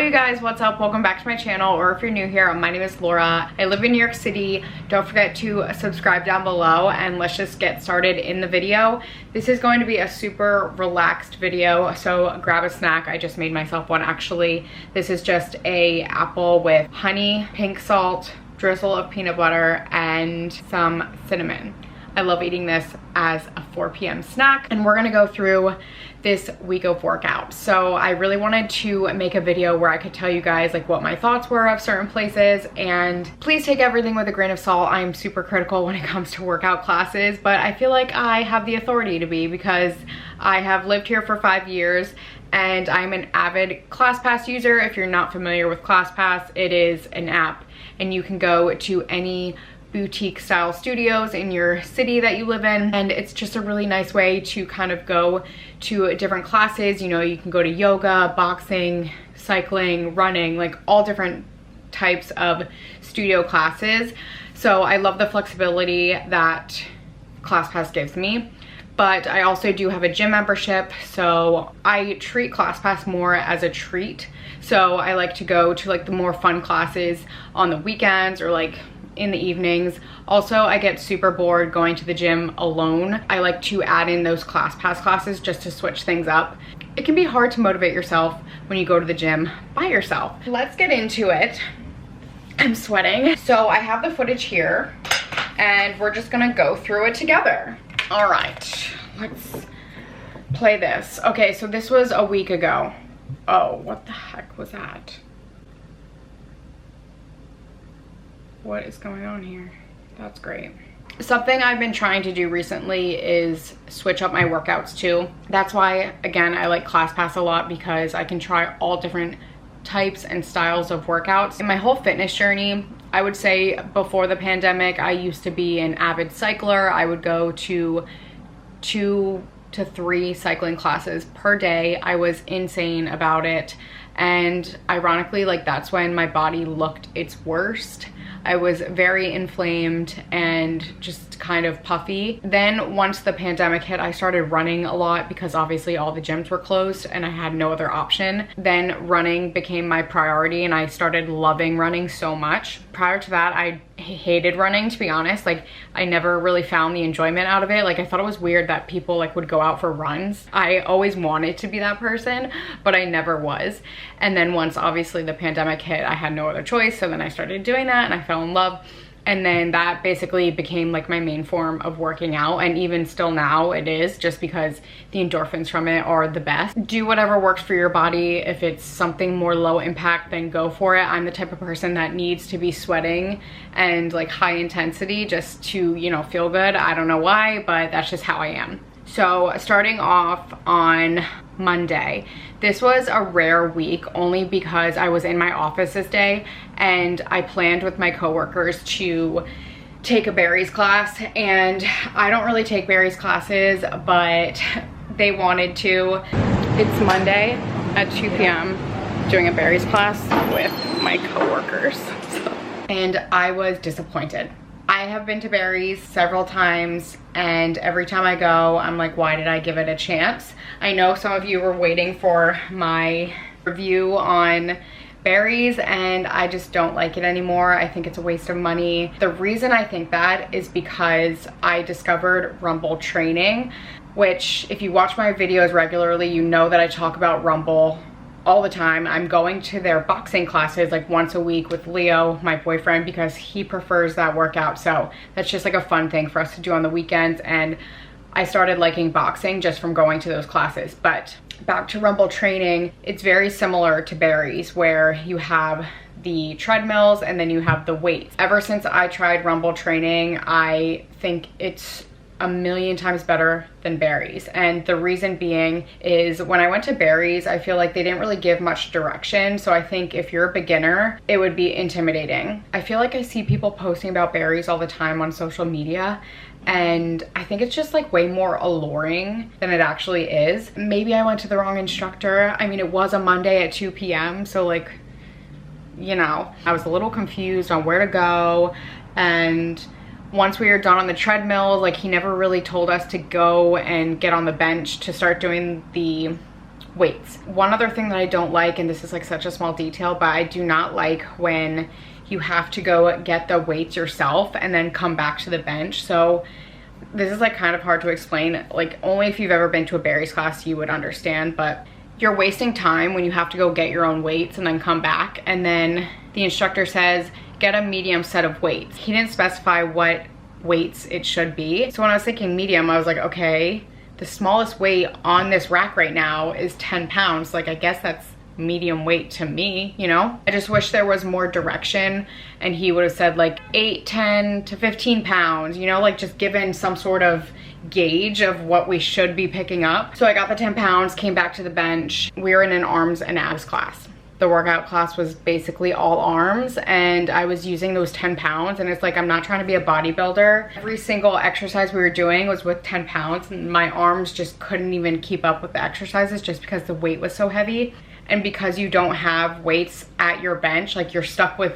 you guys, what's up? Welcome back to my channel, or if you're new here, my name is Laura. I live in New York City. Don't forget to subscribe down below, and let's just get started in the video. This is going to be a super relaxed video, so grab a snack. I just made myself one actually. This is just a apple with honey, pink salt, drizzle of peanut butter, and some cinnamon. I love eating this as a 4 p.m. snack, and we're gonna go through this week of workouts. So I really wanted to make a video where I could tell you guys like what my thoughts were of certain places, and please take everything with a grain of salt. I'm super critical when it comes to workout classes, but I feel like I have the authority to be because I have lived here for 5 years and I'm an avid ClassPass user. If you're not familiar with ClassPass, it is an app and you can go to any boutique style studios in your city that you live in, and it's just a really nice way to kind of go to different classes. You know, you can go to yoga, boxing, cycling, running, like all different types of studio classes. So I love the flexibility that ClassPass gives me. But I also do have a gym membership, so I treat ClassPass more as a treat. So I like to go to like the more fun classes on the weekends or like in the evenings. Also, I get super bored going to the gym alone. I like to add in those ClassPass classes just to switch things up. It can be hard to motivate yourself when you go to the gym by yourself. Let's get into it. I'm sweating. So I have the footage here and we're just gonna go through it together. All right, let's play this. Okay, so this was a week ago. Oh, what the heck was that? What is going on here? That's great. Something I've been trying to do recently is switch up my workouts too. That's why, again, I like ClassPass a lot, because I can try all different types and styles of workouts. In my whole fitness journey, I would say before the pandemic, I used to be an avid cycler. I would go to 2 to 3 cycling classes per day. I was insane about it. And ironically, like that's when my body looked its worst. I was very inflamed and just kind of puffy. Then once the pandemic hit, I started running a lot because obviously all the gyms were closed and I had no other option. Then running became my priority and I started loving running so much. Prior to that, I hated running, to be honest. Like I never really found the enjoyment out of it. Like I thought it was weird that people like would go out for runs. I always wanted to be that person, but I never was. And then once obviously the pandemic hit, I had no other choice. So then I started doing that and I fell in love. And then that basically became like my main form of working out, and even still now it is, just because the endorphins from it are the best. Do whatever works for your body. If it's something more low impact, then go for it. I'm the type of person that needs to be sweating and like high intensity just to, you know, feel good. I don't know why, but that's just how I am. So starting off on Monday, this was a rare week only because I was in my office this day and I planned with my coworkers to take a berries class, and I don't really take berries classes, but they wanted to. It's Monday at 2 p.m. doing a berries class with my coworkers. And I was disappointed. I have been to Barry's several times, and every time I go, I'm like, why did I give it a chance? I know some of you were waiting for my review on Barry's, and I just don't like it anymore. I think it's a waste of money. The reason I think that is because I discovered Rumble training, which if you watch my videos regularly, you know that I talk about Rumble all the time. I'm going to their boxing classes like once a week with Leo, my boyfriend, because he prefers that workout. So that's just like a fun thing for us to do on the weekends, and I started liking boxing just from going to those classes. But back to Rumble training, it's very similar to Barry's, where you have the treadmills and then you have the weights. Ever since I tried Rumble training, I think it's a million times better than Barry's. And the reason being is when I went to Barry's, I feel like they didn't really give much direction. So I think if you're a beginner, it would be intimidating. I feel like I see people posting about Barry's all the time on social media, and I think it's just like way more alluring than it actually is. Maybe I went to the wrong instructor. I mean, it was a Monday at 2 p.m. So like, you know, I was a little confused on where to go. And once we were done on the treadmill, like he never really told us to go and get on the bench to start doing the weights. One other thing that I don't like, and this is like such a small detail, but I do not like when you have to go get the weights yourself and then come back to the bench. So this is like kind of hard to explain. Like only if you've ever been to a Barry's class you would understand, but you're wasting time when you have to go get your own weights and then come back, and then the instructor says get a medium set of weights. He didn't specify what weights it should be. So when I was thinking medium, I was like, okay, the smallest weight on this rack right now is 10 pounds. Like I guess that's medium weight to me, you know? I just wish there was more direction and he would have said like 8, 10 to 15 pounds, you know, like just given some sort of gauge of what we should be picking up. So I got the 10 pounds, came back to the bench. We were in an arms and abs class. The workout class was basically all arms, and I was using those 10 pounds, and it's like, I'm not trying to be a bodybuilder. Every single exercise we were doing was with 10 pounds, and my arms just couldn't even keep up with the exercises just because the weight was so heavy. And because you don't have weights at your bench, like you're stuck with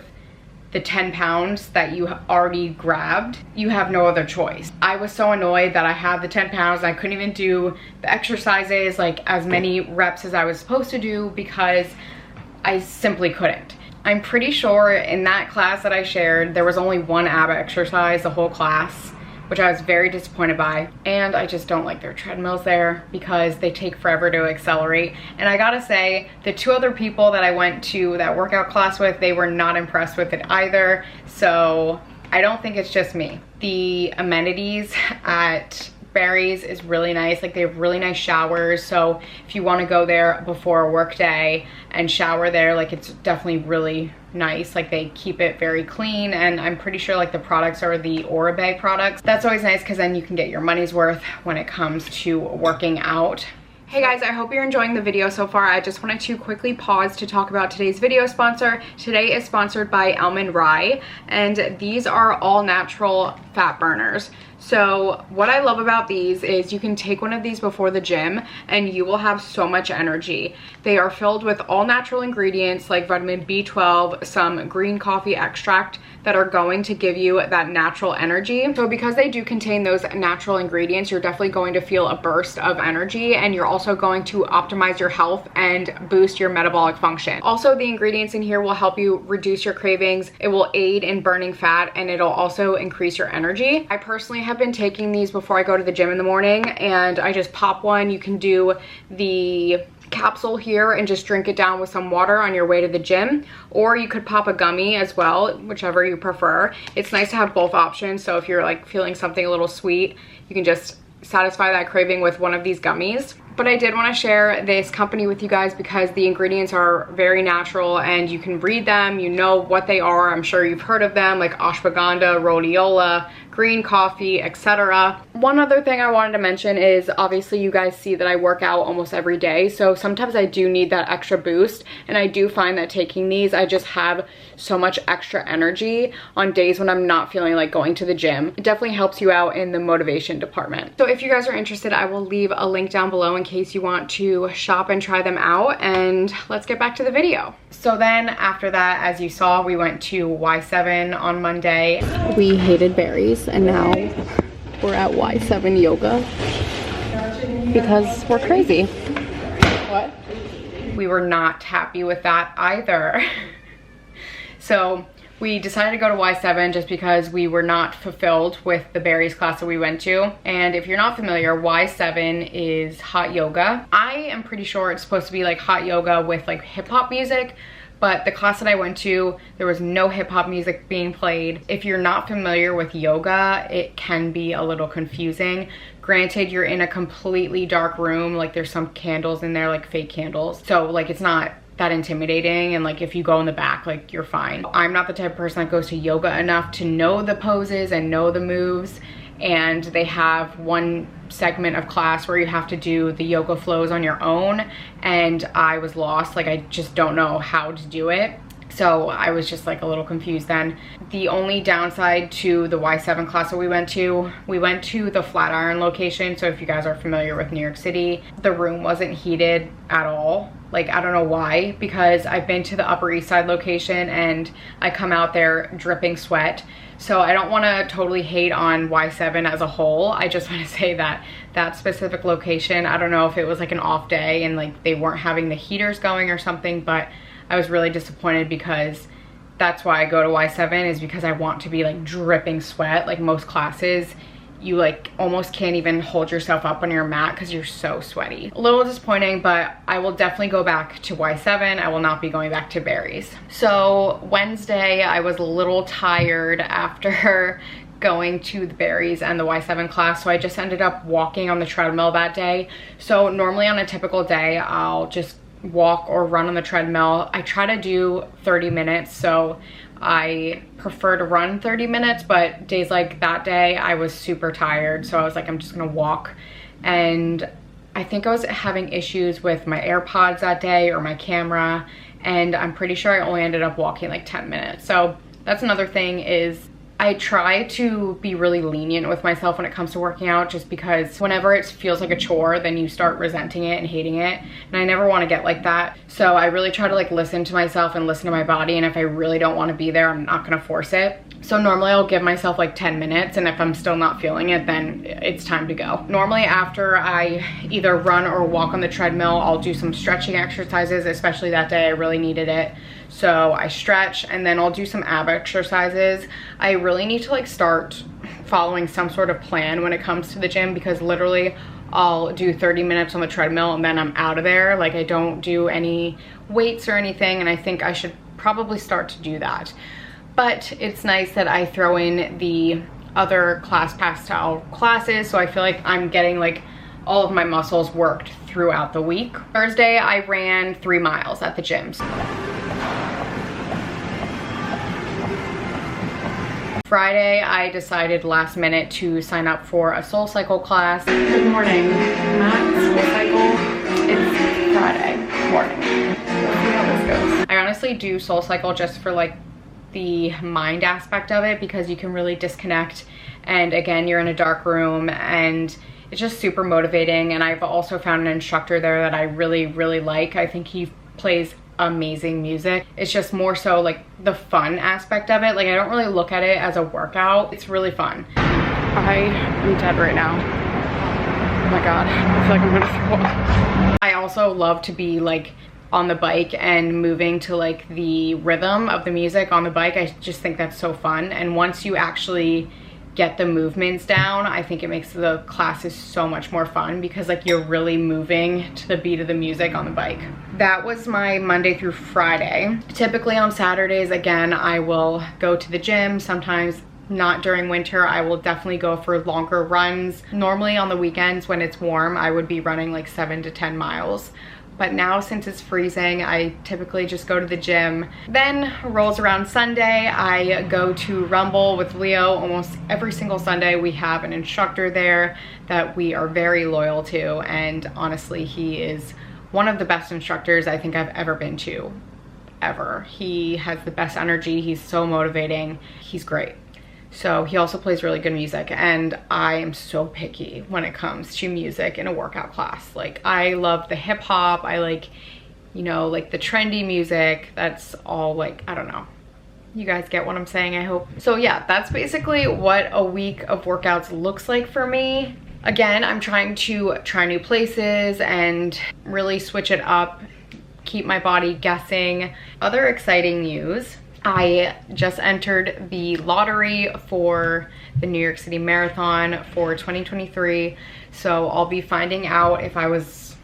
the 10 pounds that you already grabbed, you have no other choice. I was so annoyed that I had the 10 pounds and I couldn't even do the exercises, like as many reps as I was supposed to do, because I simply couldn't. I'm pretty sure in that class that I shared, there was only one ab exercise the whole class, which I was very disappointed by. And I just don't like their treadmills there because they take forever to accelerate. And I gotta say, the 2 other people that I went to that workout class with, they were not impressed with it either. So I don't think it's just me. The amenities at Barry's is really nice. Like they have really nice showers, so if you want to go there before a work day and shower there, like it's definitely really nice. Like they keep it very clean, and I'm pretty sure like the products are the Oribe products. That's always nice because then you can get your money's worth when it comes to working out. Hey guys, I hope you're enjoying the video so far. I just wanted to quickly pause to talk about today's video sponsor. Today is sponsored by Almond Rye, and these are all natural fat burners. So what I love about these is you can take one of these before the gym and you will have so much energy. They are filled with all natural ingredients like vitamin B12, some green coffee extract that are going to give you that natural energy. So because they do contain those natural ingredients, you're definitely going to feel a burst of energy, and you're also going to optimize your health and boost your metabolic function. Also, the ingredients in here will help you reduce your cravings. It will aid in burning fat, and it'll also increase your energy. I personally have been taking these before I go to the gym in the morning, and I just pop one. You can do the capsule here and just drink it down with some water on your way to the gym, or you could pop a gummy as well, whichever you prefer. It's nice to have both options, so if you're like feeling something a little sweet, you can just satisfy that craving with one of these gummies. But I did want to share this company with you guys because the ingredients are very natural and you can read them, you know what they are. I'm sure you've heard of them, like ashwagandha, rhodiola, green coffee, etc. One other thing I wanted to mention is, obviously you guys see that I work out almost every day, so sometimes I do need that extra boost, and I do find that taking these, I just have so much extra energy on days when I'm not feeling like going to the gym. It definitely helps you out in the motivation department. So if you guys are interested, I will leave a link down below in case you want to shop and try them out, and let's get back to the video. So then after that, as you saw, we went to Y7 on Monday. We hated Barry's, and now we're at Y7 yoga because we're crazy. What? We were not happy with that either. So we decided to go to Y7 just because we were not fulfilled with the Barry's class that we went to. And if you're not familiar, Y7 is hot yoga. I am pretty sure it's supposed to be like hot yoga with like hip hop music, but the class that I went to, there was no hip hop music being played. If you're not familiar with yoga, it can be a little confusing. Granted, you're in a completely dark room, like there's some candles in there, like fake candles. So like it's not that intimidating, and like if you go in the back, like you're fine. I'm not the type of person that goes to yoga enough to know the poses and know the moves, and they have one segment of class where you have to do the yoga flows on your own, and I was lost. Like I just don't know how to do it. So I was just like a little confused then. The only downside to the Y7 class that we went to the Flatiron location. So if you guys are familiar with New York City, the room wasn't heated at all. Like, I don't know why, because I've been to the Upper East Side location and I come out there dripping sweat. So I don't want to totally hate on Y7 as a whole. I just want to say that that specific location, I don't know if it was like an off day and like they weren't having the heaters going or something, but I was really disappointed because that's why I go to Y7, is because I want to be like dripping sweat. Like most classes, you like almost can't even hold yourself up on your mat because you're so sweaty. A little disappointing, but I will definitely go back to Y7. I will not be going back to Barry's. So Wednesday, I was a little tired after going to the Barry's and the Y7 class, so I just ended up walking on the treadmill that day. So normally on a typical day, I'll just walk or run on the treadmill. I try to do 30 minutes, so I prefer to run 30 minutes, but days like that day, I was super tired. So I was like, I'm just gonna walk. And I think I was having issues with my AirPods that day or my camera. And I'm pretty sure I only ended up walking like 10 minutes. So that's another thing, is I try to be really lenient with myself when it comes to working out, just because whenever it feels like a chore, then you start resenting it and hating it. And I never want to get like that. So I really try to like listen to myself and listen to my body. And if I really don't want to be there, I'm not going to force it. So normally I'll give myself like 10 minutes. And if I'm still not feeling it, then it's time to go. Normally after I either run or walk on the treadmill, I'll do some stretching exercises, especially that day I really needed it. So I stretch and then I'll do some ab exercises. I really need to like start following some sort of plan when it comes to the gym, because literally I'll do 30 minutes on the treadmill and then I'm out of there. Like I don't do any weights or anything, and I think I should probably start to do that. But it's nice that I throw in the other ClassPass style classes, so I feel like I'm getting like all of my muscles worked throughout the week. Thursday, I ran 3 miles at the gym. Friday, I decided last minute to sign up for a SoulCycle class. Good morning, Matt. SoulCycle. It's Friday morning. Let's see how this goes. I honestly do SoulCycle just for like the mind aspect of it, because you can really disconnect. And again, you're in a dark room and it's just super motivating. And I've also found an instructor there that I really, really like. I think he plays amazing music. It's just more so like the fun aspect of it. Like I don't really look at it as a workout. It's really fun. I am dead right now. Oh my God, I feel like I'm gonna throw up. I also love to be like on the bike and moving to like the rhythm of the music on the bike. I just think that's so fun. And once you actually get the movements down, I think it makes the classes so much more fun, because like you're really moving to the beat of the music on the bike. That was my Monday through Friday. Typically on Saturdays, again, I will go to the gym. Sometimes not during winter, I will definitely go for longer runs. Normally on the weekends when it's warm, I would be running like 7 to 10 miles. But now since it's freezing, I typically just go to the gym. Then rolls around Sunday, I go to Rumble with Leo. Almost every single Sunday we have an instructor there that we are very loyal to, and honestly he is one of the best instructors I think I've ever been to, ever. He has the best energy, he's so motivating, he's great. So he also plays really good music, and I am so picky when it comes to music in a workout class. Like I love the hip hop, I like, you know, like the trendy music. That's all like, I don't know. You guys get what I'm saying, I hope. So yeah, that's basically what a week of workouts looks like for me. Again, I'm trying to try new places and really switch it up, keep my body guessing. Other exciting news, I just entered the lottery for the New York City Marathon for 2023. So I'll be finding out if I was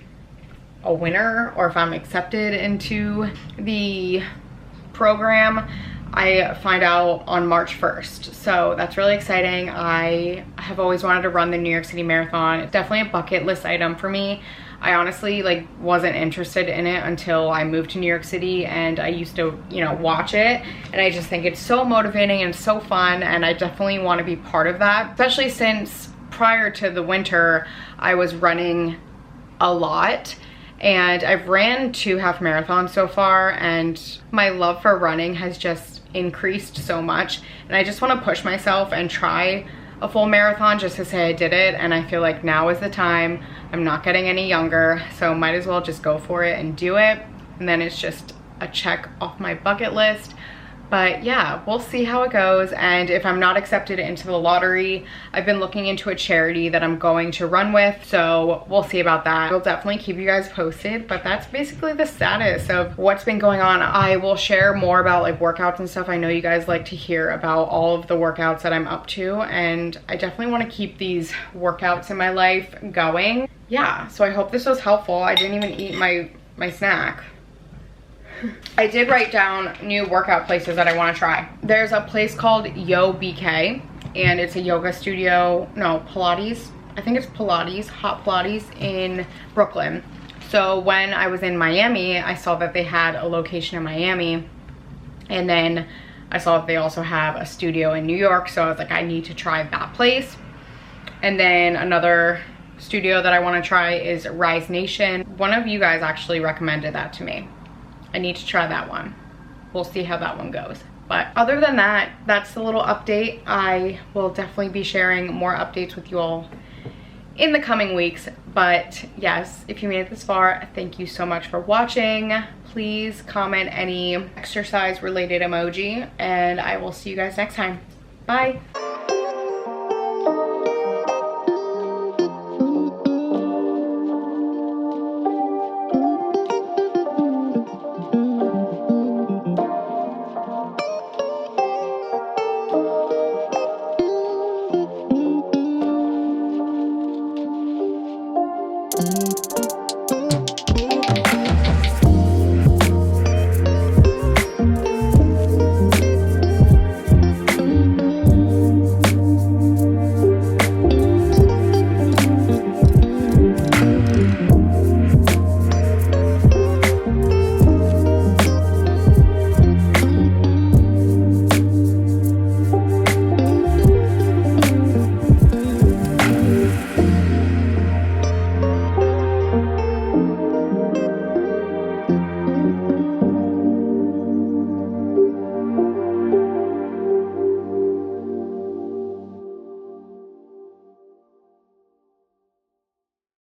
a winner or if I'm accepted into the program. I find out on March 1st. So that's really exciting. I have always wanted to run the New York City Marathon. It's definitely a bucket list item for me. I honestly like wasn't interested in it until I moved to New York City, and I used to, you know, watch it, and I just think it's so motivating and so fun, and I definitely want to be part of that, especially since prior to the winter I was running a lot, and I've ran 2 half marathons so far, and my love for running has just increased so much, and I just want to push myself and try a full marathon just to say I did it, and I feel like now is the time. I'm not getting any younger, so might as well just go for it and do it. And then it's just a check off my bucket list. But yeah, we'll see how it goes. And if I'm not accepted into the lottery, I've been looking into a charity that I'm going to run with. So we'll see about that. We'll definitely keep you guys posted, but that's basically the status of what's been going on. I will share more about like workouts and stuff. I know you guys like to hear about all of the workouts that I'm up to, and I definitely want to keep these workouts in my life going. Yeah, so I hope this was helpful. I didn't even eat my snack. I did write down new workout places that I want to try. There's a place called Yo BK, and it's a yoga studio, no, Pilates. I think it's Pilates, Hot Pilates in Brooklyn. So when I was in Miami, I saw that they had a location in Miami, and then I saw that they also have a studio in New York. So I was like, I need to try that place. And then another studio that I want to try is Rise Nation. One of you guys actually recommended that to me. I need to try that one. We'll see how that one goes. But other than that, that's the little update. I will definitely be sharing more updates with you all in the coming weeks. But yes, if you made it this far, thank you so much for watching. Please comment any exercise related emoji, and I will see you guys next time. Bye.